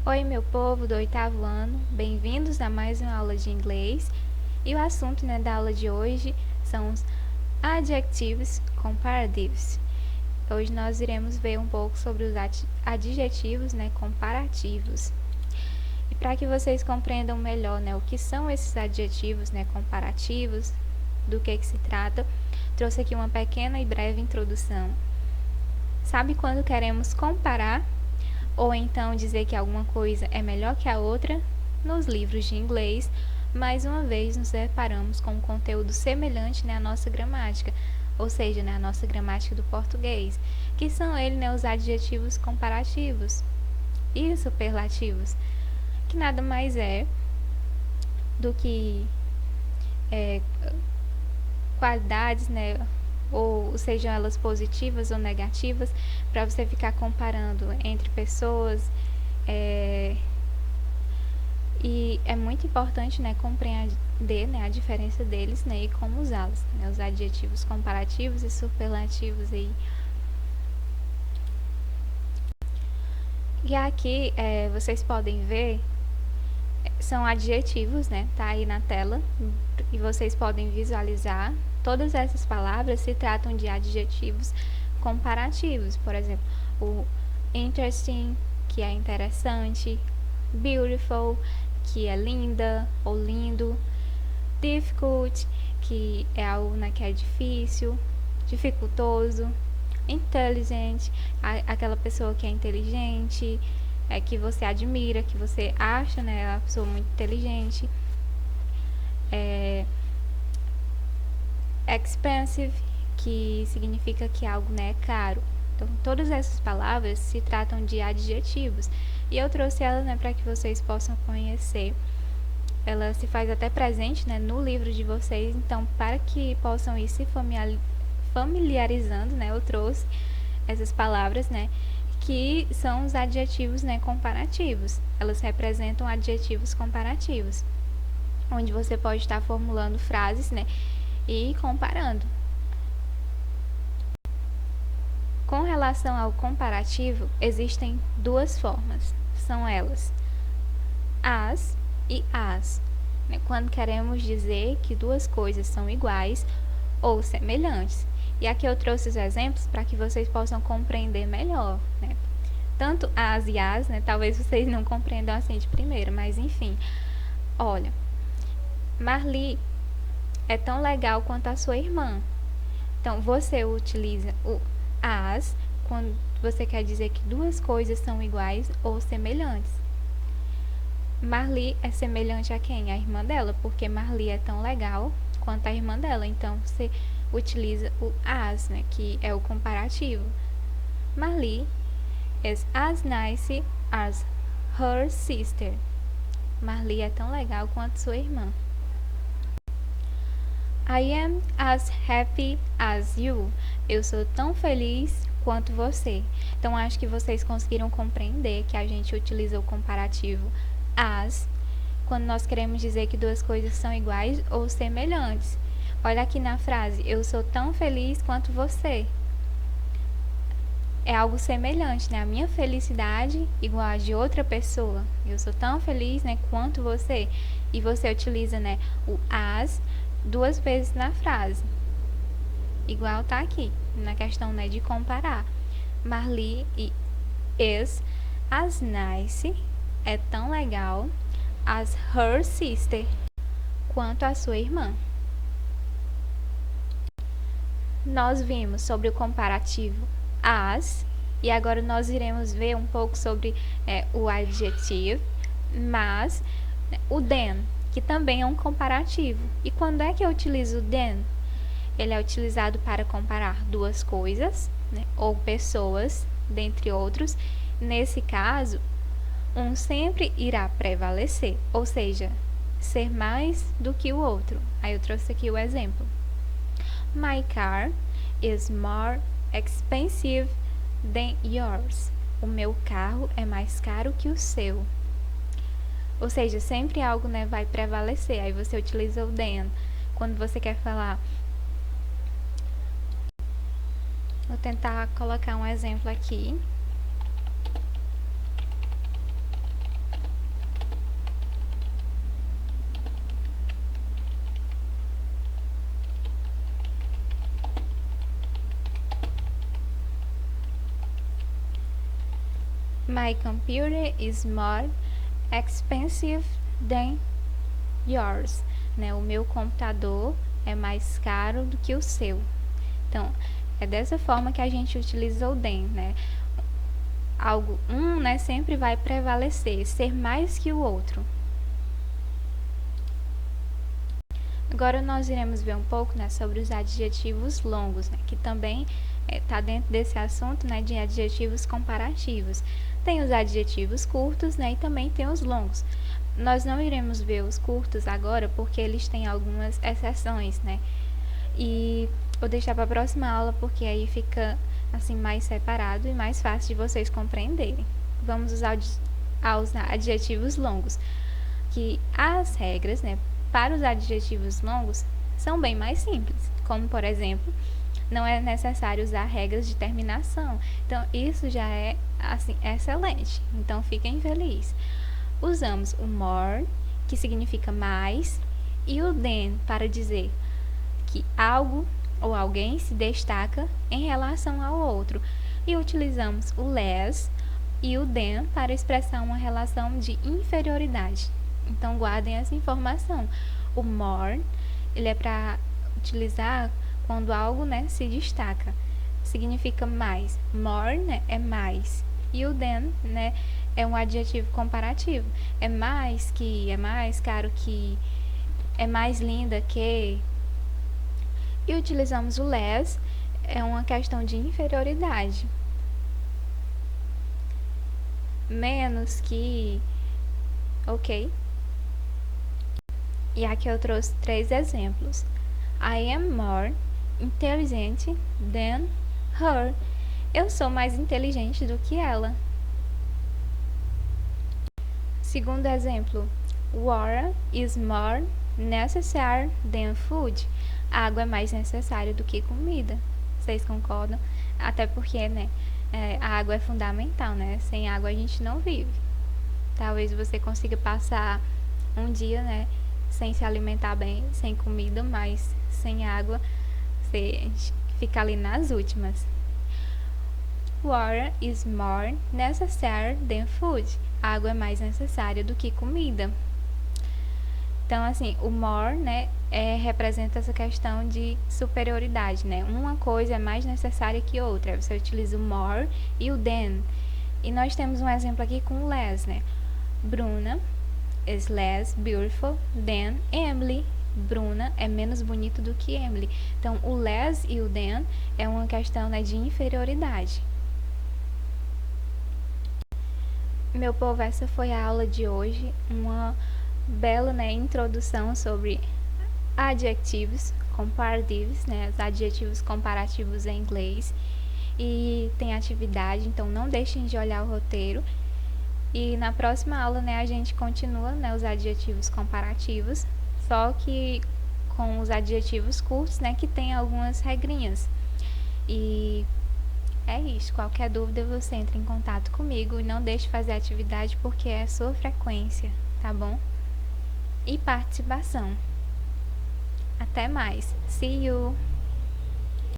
Oi, meu povo do oitavo ano, bem-vindos a mais uma aula de inglês. E o assunto, da aula de hoje são os adjectives comparatives. Hoje nós iremos ver um pouco sobre os adjetivos, comparativos. E para que vocês compreendam melhor, o que são esses adjetivos, comparativos, do que se trata, trouxe aqui uma pequena e breve introdução. Sabe quando queremos comparar ou então dizer que alguma coisa é melhor que a outra? Nos livros de inglês, mais uma vez nos deparamos com um conteúdo semelhante à nossa gramática, ou seja, à nossa gramática do português, que são os adjetivos comparativos e superlativos, que nada mais é do que qualidades, ou sejam elas positivas ou negativas, para você ficar comparando entre pessoas. E é muito importante, compreender, a diferença deles, e como usá-los, os adjetivos comparativos e superlativos aí. E aqui vocês podem ver, são adjetivos, tá aí na tela, e vocês podem visualizar. Todas essas palavras se tratam de adjetivos comparativos. Por exemplo, o interesting, que é interessante, beautiful, que é linda ou lindo, difficult, que é algo que é difícil, dificultoso, intelligent, aquela pessoa que é inteligente, que você admira, que você acha, a pessoa muito inteligente. Expensive, que significa que algo é caro. Então, todas essas palavras se tratam de adjetivos. E eu trouxe elas para que vocês possam conhecer. Ela se faz até presente no livro de vocês. Então, para que possam ir se familiarizando, eu trouxe essas palavras, que são os adjetivos comparativos. Elas representam adjetivos comparativos, onde você pode estar formulando frases, e comparando. Com relação ao comparativo, existem duas formas. São elas as e as. Quando queremos dizer que duas coisas são iguais ou semelhantes. E aqui eu trouxe os exemplos para que vocês possam compreender melhor. Tanto as e as, talvez vocês não compreendam assim de primeira, mas enfim. Olha, Marli é tão legal quanto a sua irmã. Então, você utiliza o as quando você quer dizer que duas coisas são iguais ou semelhantes. Marli é semelhante a quem? A irmã dela, porque Marli é tão legal quanto a irmã dela. Então, você utiliza o as, que é o comparativo. Marli is as nice as her sister. Marli é tão legal quanto sua irmã. I am as happy as you. Eu sou tão feliz quanto você. Então, acho que vocês conseguiram compreender que a gente utiliza o comparativo as quando nós queremos dizer que duas coisas são iguais ou semelhantes. Olha aqui na frase, eu sou tão feliz quanto você. É algo semelhante, A minha felicidade igual a de outra pessoa. Eu sou tão feliz, quanto você. E você utiliza, o as duas vezes na frase. Igual tá aqui, na questão, de comparar. Marli is as nice, é tão legal, as her sister, quanto a sua irmã. Nós vimos sobre o comparativo as, e agora nós iremos ver um pouco sobre o adjetivo, mas o than, que também é um comparativo. E quando é que eu utilizo o than? Ele é utilizado para comparar duas coisas, ou pessoas, dentre outros. Nesse caso, um sempre irá prevalecer, ou seja, ser mais do que o outro. Aí eu trouxe aqui o exemplo. My car is more expensive than yours. O meu carro é mais caro que o seu. Ou seja, sempre algo vai prevalecer. Aí você utiliza o than. Quando você quer falar... Vou tentar colocar um exemplo aqui. My computer is more expensive than yours. Né? O meu computador é mais caro do que o seu. Então, é dessa forma que a gente utiliza o than, né? Algo, né, sempre vai prevalecer, ser mais que o outro. Agora nós iremos ver um pouco, né, sobre os adjetivos longos, né, que também está dentro desse assunto, né, de adjetivos comparativos. Tem os adjetivos curtos, né, e também tem os longos. Nós não iremos ver os curtos agora porque eles têm algumas exceções, né? E vou deixar para a próxima aula porque aí fica assim mais separado e mais fácil de vocês compreenderem. Vamos usar os adjetivos longos, que as regras, né, para os adjetivos longos são bem mais simples, como por exemplo, não é necessário usar regras de terminação. Então isso já é assim excelente. Então fiquem felizes. Usamos o more, que significa mais, e o than para dizer que algo ou alguém se destaca em relação ao outro. E utilizamos o less e o than para expressar uma relação de inferioridade. Então guardem essa informação. O more, ele é para utilizar quando algo, né, se destaca. Significa mais. More, né, é mais. E o than, né, é um adjetivo comparativo. É mais que, é mais caro que, é mais linda que. E utilizamos o less, é uma questão de inferioridade. Menos que, ok? E aqui eu trouxe 3 exemplos. I am more intelligent than her. Eu sou mais inteligente do que ela. Segundo exemplo, water is more necessary than food. A água é mais necessária do que comida. Vocês concordam? Até porque, né, a água é fundamental, né? Sem água a gente não vive. Talvez você consiga passar um dia, né, sem se alimentar bem, sem comida, mas sem água você fica ali nas últimas. Water is more necessary than food. A água é mais necessária do que comida. Então, assim, o more, né, representa essa questão de superioridade, né? Uma coisa é mais necessária que outra. Você utiliza o more e o than. E nós temos um exemplo aqui com o less, né? Bruna is less beautiful than Emily. Bruna é menos bonita do que Emily. Então, o less e o than é uma questão, né, de inferioridade. Meu povo, essa foi a aula de hoje. Uma bela, né, introdução sobre adjetivos comparatives, né, os adjetivos comparativos em inglês. E tem atividade, então não deixem de olhar o roteiro. E na próxima aula, né, a gente continua, né, os adjetivos comparativos, só que com os adjetivos curtos, né, que tem algumas regrinhas. E é isso. Qualquer dúvida você entra em contato comigo e não deixe de fazer a atividade porque é a sua frequência, tá bom? E participação. Até mais. See you!